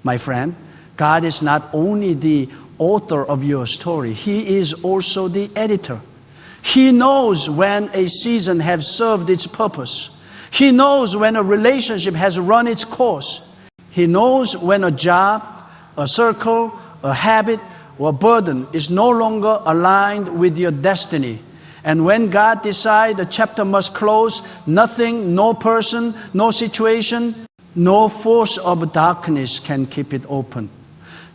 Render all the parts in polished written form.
My friend, God is not only the author of your story, He is also the editor. He knows when a season has served its purpose. He knows when a relationship has run its course. He knows when a job, a circle, a habit, or a burden is no longer aligned with your destiny. And when God decides the chapter must close, nothing, no person, no situation, no force of darkness can keep it open.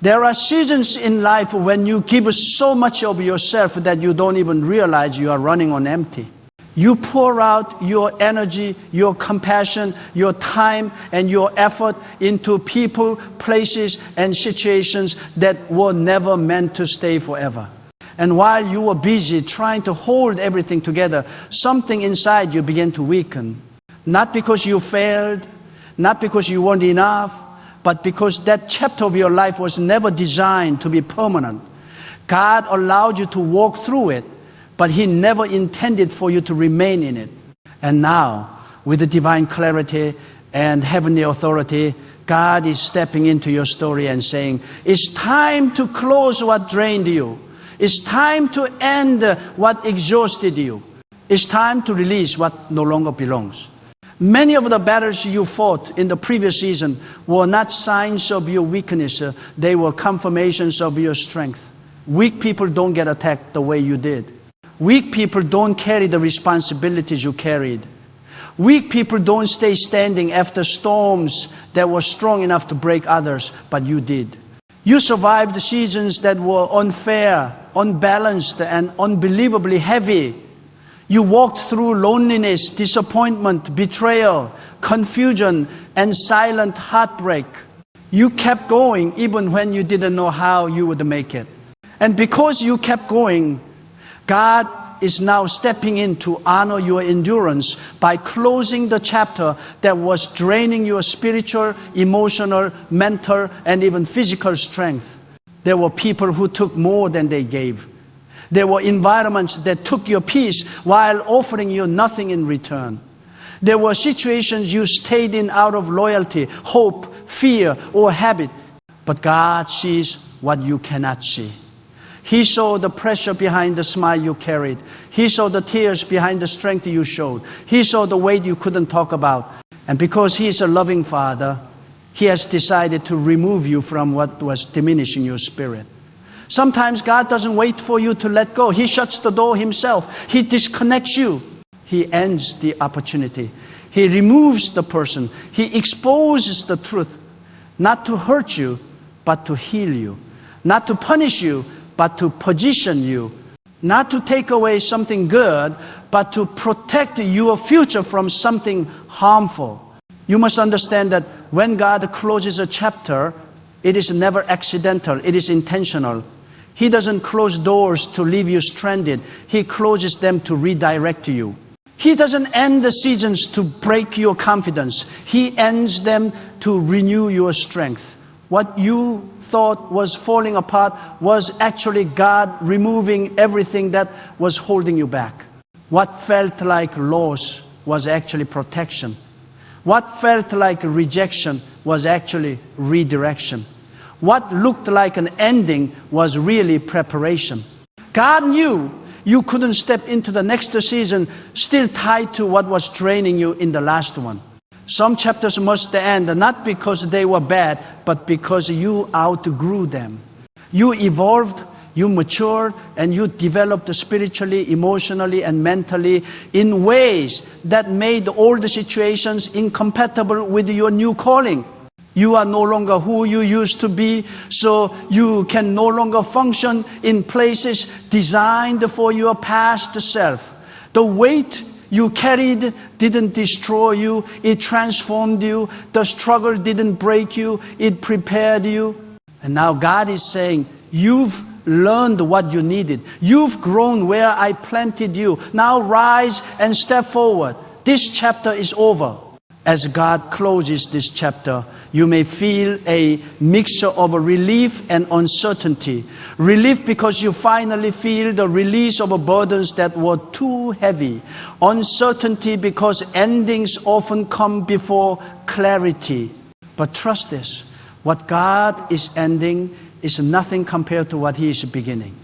There are seasons in life when you give so much of yourself that you don't even realize you are running on empty. You pour out your energy, your compassion, your time, and your effort into people, places, and situations that were never meant to stay forever. And while you were busy trying to hold everything together, something inside you began to weaken. Not because you failed, not because you weren't enough, but because that chapter of your life was never designed to be permanent. God allowed you to walk through it, but He never intended for you to remain in it. And now, with the divine clarity and heavenly authority, God is stepping into your story and saying, it's time to close what drained you. It's time to end what exhausted you. It's time to release what no longer belongs. Many of the battles you fought in the previous season were not signs of your weakness. They were confirmations of your strength. Weak people don't get attacked the way you did. Weak people don't carry the responsibilities you carried. Weak people don't stay standing after storms that were strong enough to break others, but you did. You survived seasons that were unfair, unbalanced, and unbelievably heavy. You walked through loneliness, disappointment, betrayal, confusion, and silent heartbreak. You kept going even when you didn't know how you would make it. And because you kept going, God is now stepping in to honor your endurance by closing the chapter that was draining your spiritual, emotional, mental, and even physical strength. There were people who took more than they gave. There were environments that took your peace while offering you nothing in return. There were situations you stayed in out of loyalty, hope, fear, or habit. But God sees what you cannot see. He saw the pressure behind the smile you carried. He saw the tears behind the strength you showed. He saw the weight you couldn't talk about. And because He is a loving Father, He has decided to remove you from what was diminishing your spirit. Sometimes God doesn't wait for you to let go. He shuts the door Himself. He disconnects you. He ends the opportunity. He removes the person. He exposes the truth, not to hurt you, but to heal you. Not to punish you, but to position you. Not to take away something good, but to protect your future from something harmful. You must understand that when God closes a chapter, it is never accidental. It is intentional. He doesn't close doors to leave you stranded. He closes them to redirect you. He doesn't end the seasons to break your confidence. He ends them to renew your strength. What you thought was falling apart was actually God removing everything that was holding you back. What felt like loss was actually protection. What felt like rejection was actually redirection. What looked like an ending was really preparation. God knew you couldn't step into the next season still tied to what was draining you in the last one. Some chapters must end, not because they were bad, but because you outgrew them. You evolved, you matured, and you developed spiritually, emotionally, and mentally in ways that made all the situations incompatible with your new calling. You are no longer who you used to be, so you can no longer function in places designed for your past self. The weight you carried didn't destroy you, it transformed you. The struggle didn't break you, it prepared you. And now God is saying, you've learned what you needed. You've grown where I planted you. Now rise and step forward. This chapter is over. As God closes this chapter, you may feel a mixture of relief and uncertainty. Relief because you finally feel the release of burdens that were too heavy. Uncertainty because endings often come before clarity. But trust this, What God is ending is nothing compared to what He is beginning.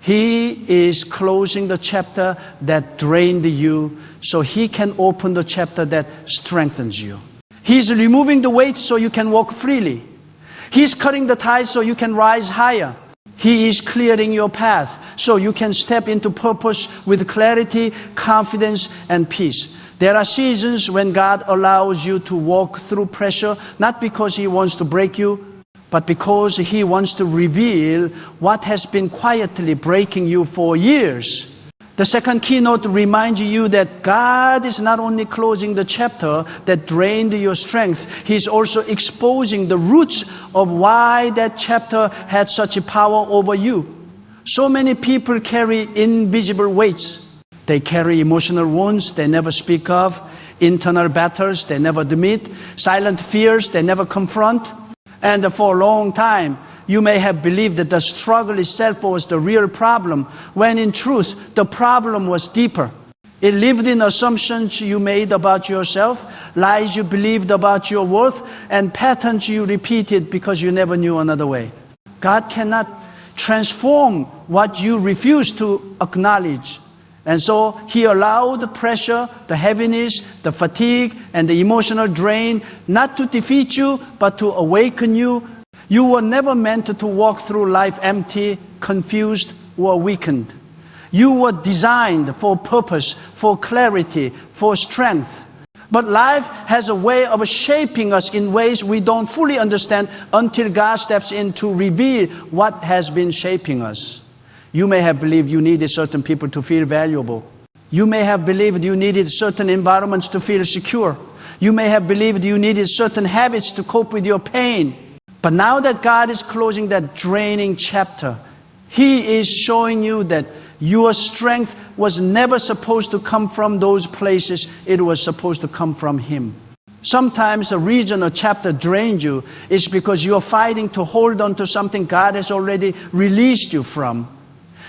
He is closing the chapter that drained you so He can open the chapter that strengthens you. He's removing the weight so you can walk freely. He's cutting the ties so you can rise higher. He is clearing your path so you can step into purpose with clarity, confidence, and peace. There are seasons when God allows you to walk through pressure, not because He wants to break you, but because He wants to reveal what has been quietly breaking you for years. The second keynote reminds you that God is not only closing the chapter that drained your strength, He's also exposing the roots of why that chapter had such a power over you. So many people carry invisible weights. They carry emotional wounds they never speak of, internal battles they never admit, silent fears they never confront. And for a long time, you may have believed that the struggle itself was the real problem, when in truth, the problem was deeper. It lived in assumptions you made about yourself, lies you believed about your worth, and patterns you repeated because you never knew another way. God cannot transform what you refuse to acknowledge. And so He allowed the pressure, the heaviness, the fatigue, and the emotional drain not to defeat you, but to awaken you. You were never meant to walk through life empty, confused, or weakened. You were designed for purpose, for clarity, for strength. But life has a way of shaping us in ways we don't fully understand until God steps in to reveal what has been shaping us. You may have believed you needed certain people to feel valuable. You may have believed you needed certain environments to feel secure. You may have believed you needed certain habits to cope with your pain. But now that God is closing that draining chapter, He is showing you that your strength was never supposed to come from those places. It was supposed to come from Him. Sometimes the reason a chapter drained you is because you are fighting to hold on to something God has already released you from.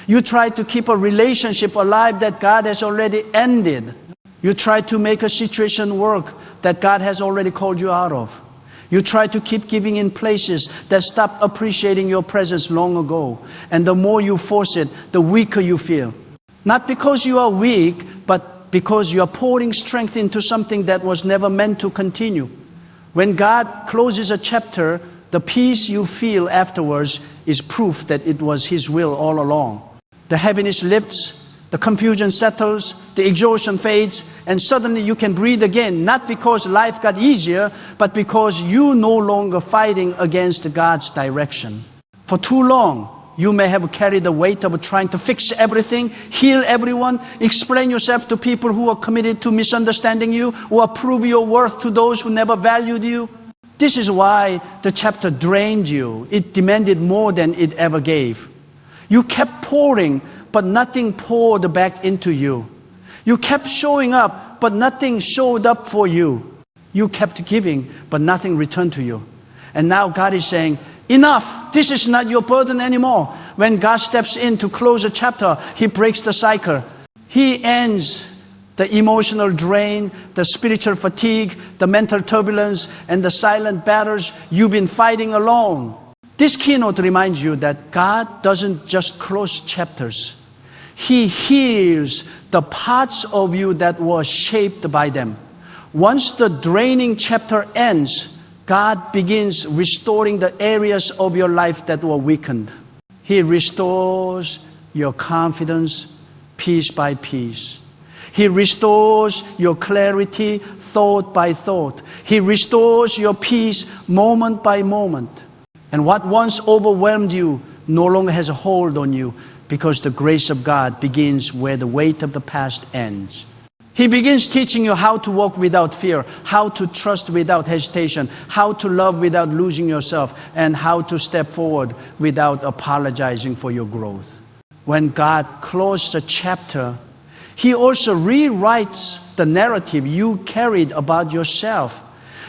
You try to keep a relationship alive that God has already ended. You try to make a situation work that God has already called you out of. You try to keep giving in places that stopped appreciating your presence long ago. And the more you force it, the weaker you feel. Not because you are weak, but because you are pouring strength into something that was never meant to continue. When God closes a chapter, the peace you feel afterwards is proof that it was His will all along. The heaviness lifts, the confusion settles, the exhaustion fades, and suddenly you can breathe again, not because life got easier, but because you no longer fighting against God's direction. For too long, you may have carried the weight of trying to fix everything, heal everyone, explain yourself to people who are committed to misunderstanding you, or prove your worth to those who never valued you. This is why the chapter drained you. It demanded more than it ever gave. You kept pouring, but nothing poured back into you. You kept showing up, but nothing showed up for you. You kept giving, but nothing returned to you. And now God is saying, enough, this is not your burden anymore. When God steps in to close a chapter, He breaks the cycle. He ends the emotional drain, the spiritual fatigue, the mental turbulence, and the silent battles you've been fighting alone. This keynote reminds you that God doesn't just close chapters. He heals the parts of you that were shaped by them. Once the draining chapter ends, God begins restoring the areas of your life that were weakened. He restores your confidence piece by piece. He restores your clarity thought by thought. He restores your peace moment by moment. And what once overwhelmed you no longer has a hold on you, because the grace of God begins where the weight of the past ends. He begins teaching you how to walk without fear, how to trust without hesitation, how to love without losing yourself, and how to step forward without apologizing for your growth. When God closed a chapter, He also rewrites the narrative you carried about yourself.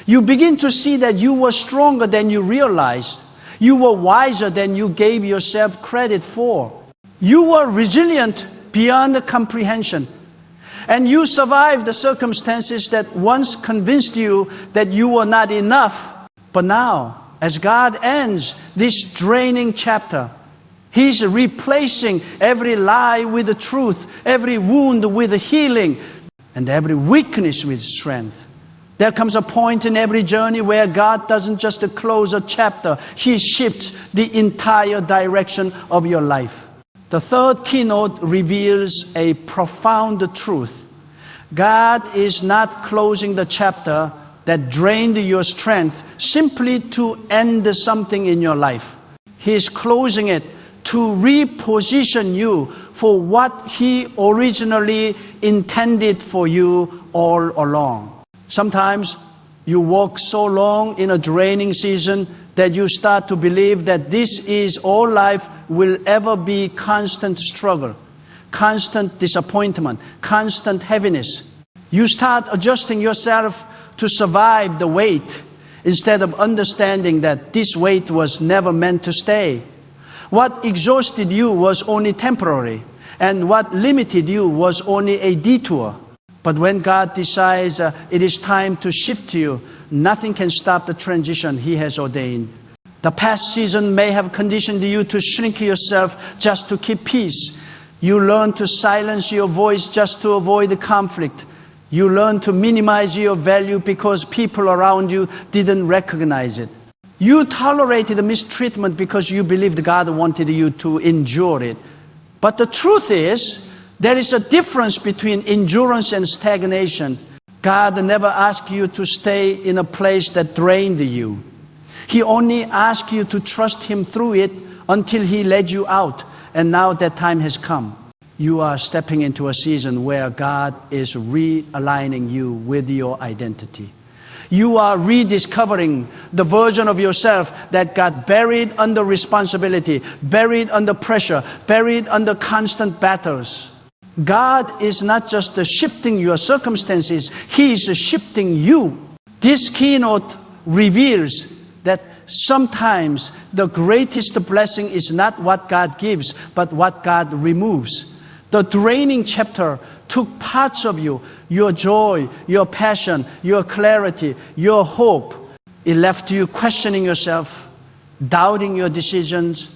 You begin to see that you were stronger than you realized. You were wiser than you gave yourself credit for. You were resilient beyond comprehension. And you survived the circumstances that once convinced you that you were not enough. But now, as God ends this draining chapter, He's replacing every lie with the truth, every wound with the healing, and every weakness with strength. There comes a point in every journey where God doesn't just close a chapter, He shifts the entire direction of your life. The third keynote reveals a profound truth. God is not closing the chapter that drained your strength simply to end something in your life. He is closing it to reposition you for what He originally intended for you all along. Sometimes you walk so long in a draining season that you start to believe that this is all life will ever be: constant struggle, constant disappointment, constant heaviness. You start adjusting yourself to survive the weight instead of understanding that this weight was never meant to stay. What exhausted you was only temporary, and what limited you was only a detour. But when God decides it is time to shift you, nothing can stop the transition He has ordained. The past season may have conditioned you to shrink yourself just to keep peace. You learn to silence your voice just to avoid the conflict. You learn to minimize your value because people around you didn't recognize it. You tolerated the mistreatment because you believed God wanted you to endure it. But the truth is, there is a difference between endurance and stagnation. God never asked you to stay in a place that drained you. He only asked you to trust Him through it until He led you out. And now that time has come. You are stepping into a season where God is realigning you with your identity. You are rediscovering the version of yourself that got buried under responsibility, buried under pressure, buried under constant battles. God is not just shifting your circumstances, He is shifting you. This keynote reveals that sometimes the greatest blessing is not what God gives, but what God removes. The draining chapter took parts of you, your joy, your passion, your clarity, your hope. It left you questioning yourself, doubting your decisions,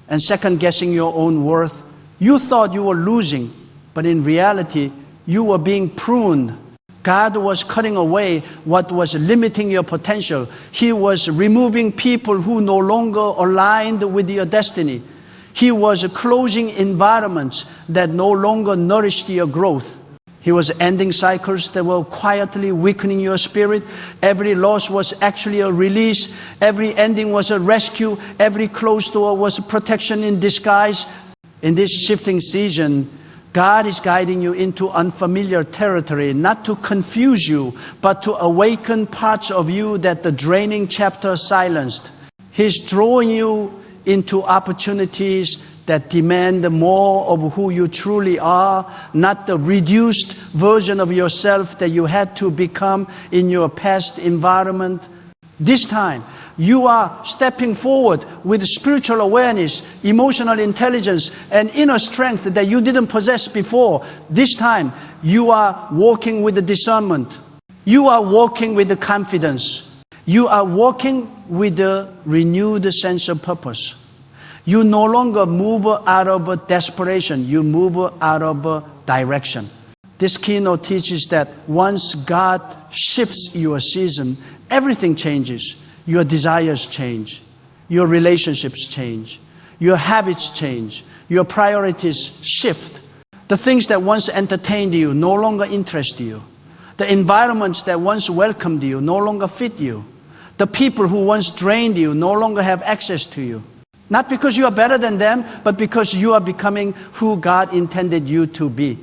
and second-guessing your own worth. You thought you were losing, but in reality, you were being pruned. God was cutting away what was limiting your potential. He was removing people who no longer aligned with your destiny. He was closing environments that no longer nourished your growth. He was ending cycles that were quietly weakening your spirit. Every loss was actually a release. Every ending was a rescue. Every closed door was protection in disguise. In this shifting season, God is guiding you into unfamiliar territory, not to confuse you, but to awaken parts of you that the draining chapter silenced. He's drawing you into opportunities that demand more of who you truly are, not the reduced version of yourself that you had to become in your past environment. This time, you are stepping forward with spiritual awareness, emotional intelligence, and inner strength that you didn't possess before. This time, you are walking with the discernment. You are walking with the confidence. You are walking with a renewed sense of purpose. You no longer move out of desperation. You move out of direction. This keynote teaches that once God shifts your season, everything changes. Your desires change. Your relationships change. Your habits change. Your priorities shift. The things that once entertained you no longer interest you. The environments that once welcomed you no longer fit you. The people who once drained you no longer have access to you. Not because you are better than them, but because you are becoming who God intended you to be.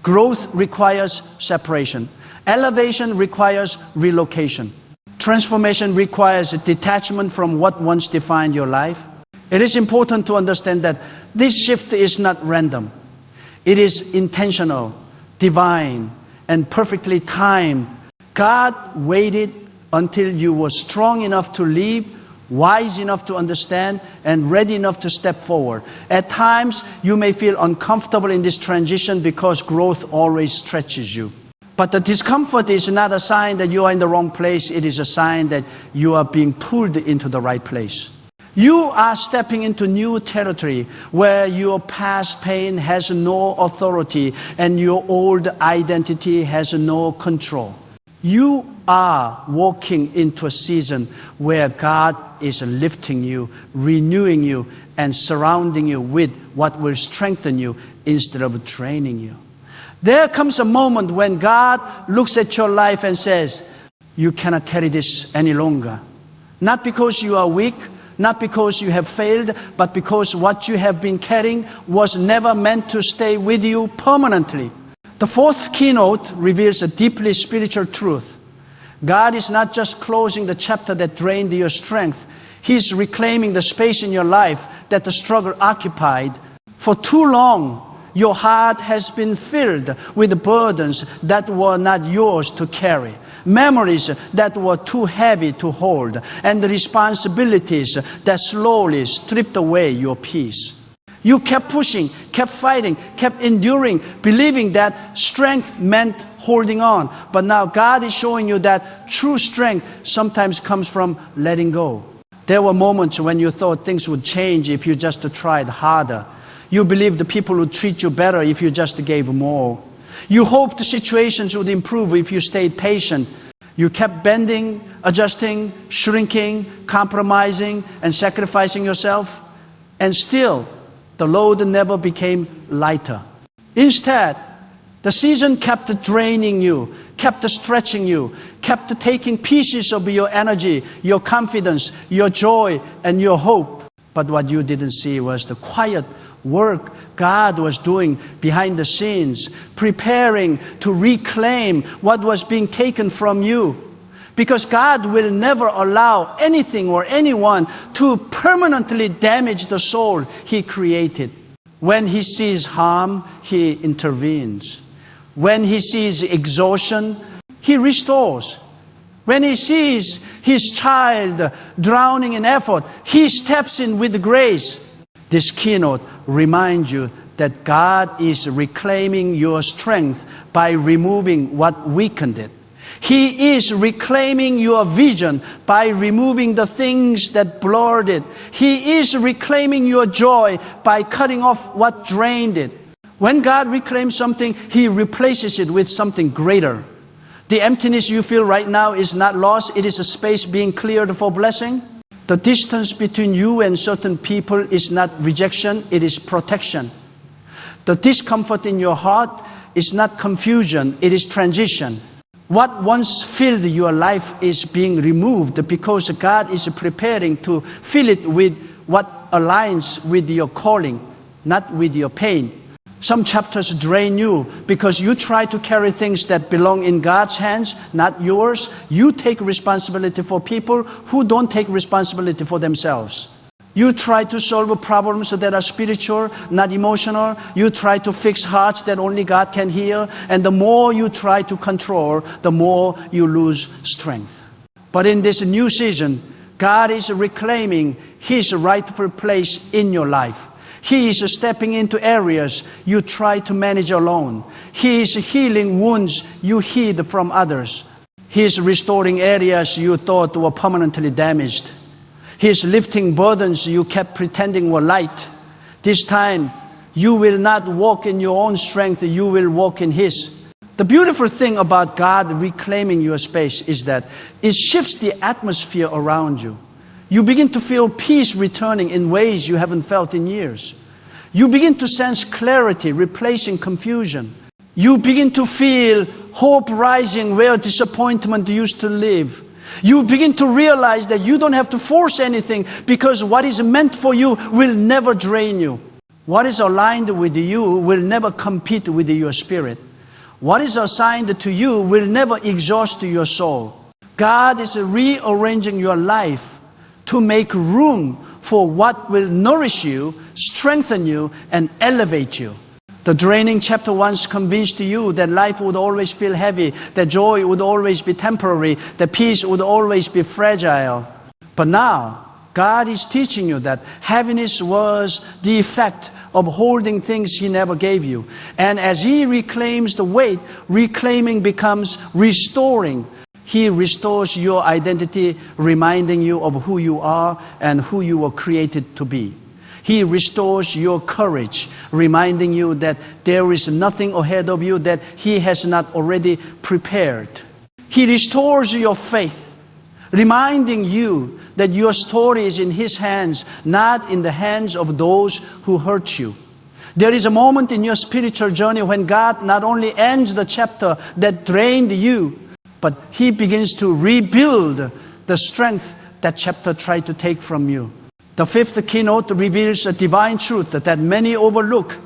Growth requires separation. Elevation requires relocation. Transformation requires detachment from what once defined your life. It is important to understand that this shift is not random. It is intentional, divine, and perfectly timed. God waited until you were strong enough to leave, wise enough to understand, and ready enough to step forward. At times, you may feel uncomfortable in this transition because growth always stretches you. But the discomfort is not a sign that you are in the wrong place. It is a sign that you are being pulled into the right place. You are stepping into new territory where your past pain has no authority and your old identity has no control. You are walking into a season where God is lifting you, renewing you, and surrounding you with what will strengthen you instead of draining you. There comes a moment when God looks at your life and says, you cannot carry this any longer. Not because you are weak, not because you have failed, but because what you have been carrying was never meant to stay with you permanently. The fourth keynote reveals a deeply spiritual truth. God is not just closing the chapter that drained your strength. He's reclaiming the space in your life that the struggle occupied. For too long, your heart has been filled with burdens that were not yours to carry, memories that were too heavy to hold, and the responsibilities that slowly stripped away your peace. You kept pushing, kept fighting, kept enduring, believing that strength meant holding on. But now God is showing you that true strength sometimes comes from letting go. There were moments when you thought things would change if you just tried harder. You believed the people would treat you better if you just gave more. You hoped the situations would improve if you stayed patient. You kept bending, adjusting, shrinking, compromising, and sacrificing yourself. And still, the load never became lighter. Instead, the season kept draining you, kept stretching you, kept taking pieces of your energy, your confidence, your joy, and your hope. But what you didn't see was the quiet work God was doing behind the scenes, preparing to reclaim what was being taken from you. Because God will never allow anything or anyone to permanently damage the soul He created. When He sees harm, He intervenes. When He sees exhaustion, He restores. When He sees His child drowning in effort, He steps in with grace. This keynote reminds you that God is reclaiming your strength by removing what weakened it. He is reclaiming your vision by removing the things that blurred it. He is reclaiming your joy by cutting off what drained it. When God reclaims something, He replaces it with something greater. The emptiness you feel right now is not loss. It is a space being cleared for blessing. The distance between you and certain people is not rejection, it is protection. The discomfort in your heart is not confusion, it is transition. What once filled your life is being removed because God is preparing to fill it with what aligns with your calling, not with your pain. Some chapters drain you because you try to carry things that belong in God's hands, not yours. You take responsibility for people who don't take responsibility for themselves. You try to solve problems that are spiritual, not emotional. You try to fix hearts that only God can heal. And the more you try to control, the more you lose strength. But in this new season, God is reclaiming His rightful place in your life. He is stepping into areas you try to manage alone. He is healing wounds you hid from others. He is restoring areas you thought were permanently damaged. He is lifting burdens you kept pretending were light. This time, you will not walk in your own strength, you will walk in His. The beautiful thing about God reclaiming your space is that it shifts the atmosphere around you. You begin to feel peace returning in ways you haven't felt in years. You begin to sense clarity replacing confusion. You begin to feel hope rising where disappointment used to live. You begin to realize that you don't have to force anything because what is meant for you will never drain you. What is aligned with you will never compete with your spirit. What is assigned to you will never exhaust your soul. God is rearranging your life to make room for what will nourish you, strengthen you, and elevate you. The draining chapter once convinced you that life would always feel heavy, that joy would always be temporary, that peace would always be fragile. But now, God is teaching you that heaviness was the effect of holding things He never gave you. And as He reclaims the weight, reclaiming becomes restoring. He restores your identity, reminding you of who you are and who you were created to be. He restores your courage, reminding you that there is nothing ahead of you that He has not already prepared. He restores your faith, reminding you that your story is in His hands, not in the hands of those who hurt you. There is a moment in your spiritual journey when God not only ends the chapter that drained you, but He begins to rebuild the strength that chapter tried to take from you. The fifth keynote reveals a divine truth that many overlook.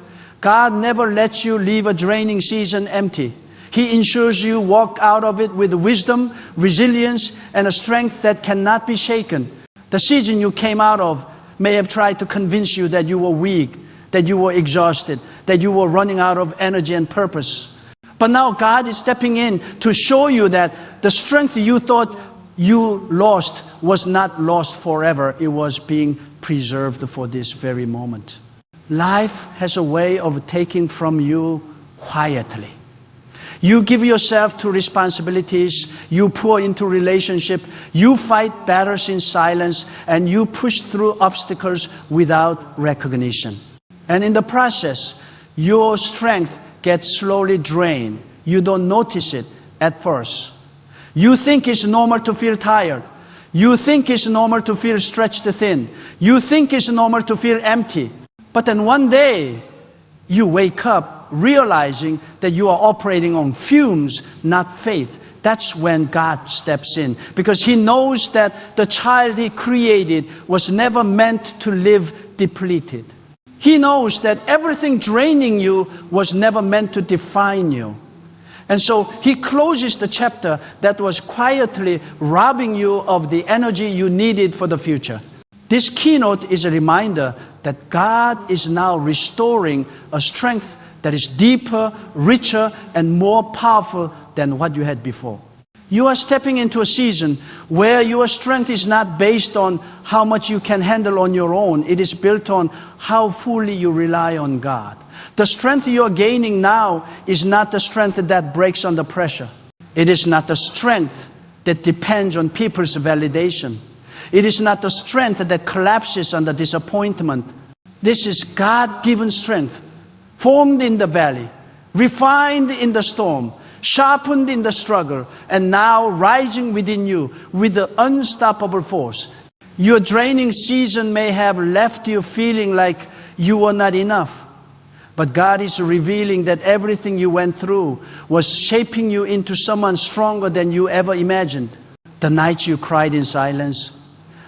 God never lets you leave a draining season empty. He ensures you walk out of it with wisdom, resilience, and a strength that cannot be shaken. The season you came out of may have tried to convince you that you were weak, that you were exhausted, that you were running out of energy and purpose. But now God is stepping in to show you that the strength you thought you lost was not lost forever. It was being preserved for this very moment. Life has a way of taking from you quietly. You give yourself to responsibilities, you pour into relationship, you fight battles in silence, and you push through obstacles without recognition. And in the process, your strength gets slowly drained. You don't notice it at first. You think it's normal to feel tired. You think it's normal to feel stretched thin. You think it's normal to feel empty. But then one day, you wake up realizing that you are operating on fumes, not faith. That's when God steps in, because He knows that the child He created was never meant to live depleted. He knows that everything draining you was never meant to define you. And so He closes the chapter that was quietly robbing you of the energy you needed for the future. This keynote is a reminder that God is now restoring a strength that is deeper, richer, and more powerful than what you had before. You are stepping into a season where your strength is not based on how much you can handle on your own. It is built on how fully you rely on God. The strength you are gaining now is not the strength that breaks under pressure. It is not the strength that depends on people's validation. It is not the strength that collapses under disappointment. This is God-given strength, formed in the valley, refined in the storm, sharpened in the struggle, and now rising within you with the unstoppable force. Your draining season may have left you feeling like you were not enough. But God is revealing that everything you went through was shaping you into someone stronger than you ever imagined. The nights you cried in silence,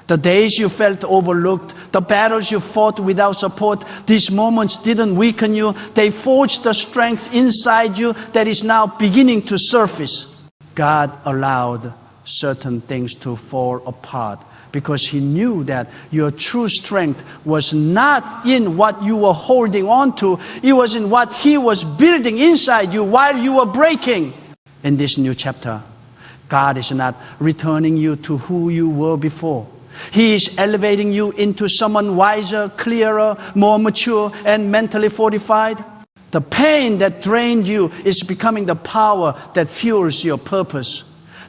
the days you felt overlooked, the battles you fought without support, these moments didn't weaken you. They forged the strength inside you that is now beginning to surface. God allowed certain things to fall apart because He knew that your true strength was not in what you were holding on to. It was in what He was building inside you while you were breaking. In this new chapter, God is not returning you to who you were before. He is elevating you into someone wiser, clearer, more mature, and mentally fortified. The pain that drained you is becoming the power that fuels your purpose.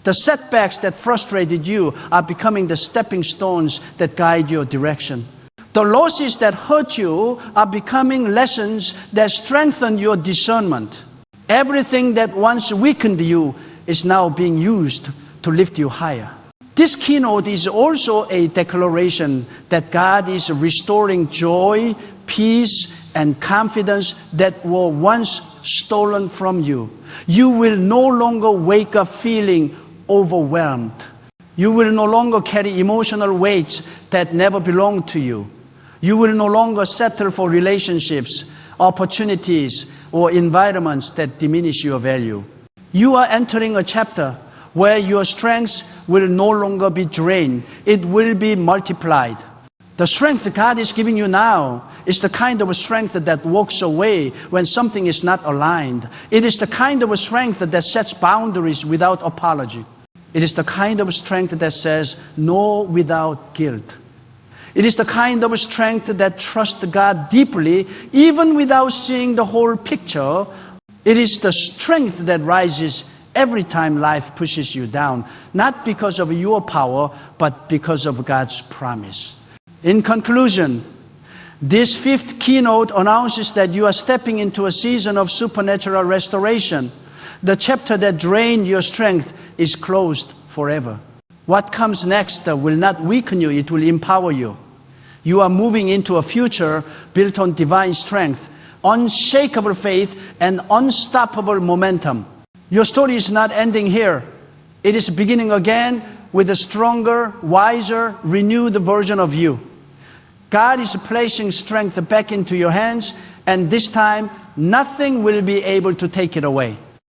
The setbacks that frustrated you are becoming the stepping stones that guide your direction. The losses that hurt you are becoming lessons that strengthen your discernment. Everything that once weakened you is now being used to lift you higher. This keynote is also a declaration that God is restoring joy, peace, and confidence that were once stolen from you. You will no longer wake up feeling overwhelmed. You will no longer carry emotional weights that never belonged to you. You will no longer settle for relationships, opportunities, or environments that diminish your value. You are entering a chapter where your strengths will no longer be drained. It will be multiplied. The strength God is giving you now is the kind of strength that walks away when something is not aligned. It is the kind of strength that sets boundaries without apology. It is the kind of strength that says no without guilt. It is the kind of strength that trusts God deeply, even without seeing the whole picture. It is the strength that rises every time life pushes you down, not because of your power, but because of God's promise. In conclusion, this fifth keynote announces that you are stepping into a season of supernatural restoration. The chapter that drained your strength is closed forever. What comes next will not weaken you, it will empower you. You are moving into a future built on divine strength, unshakable faith, and unstoppable momentum. Your story is not ending here. It is beginning again with a stronger, wiser, renewed version of you. God is placing strength back into your hands, and this time, nothing will be able to take it away.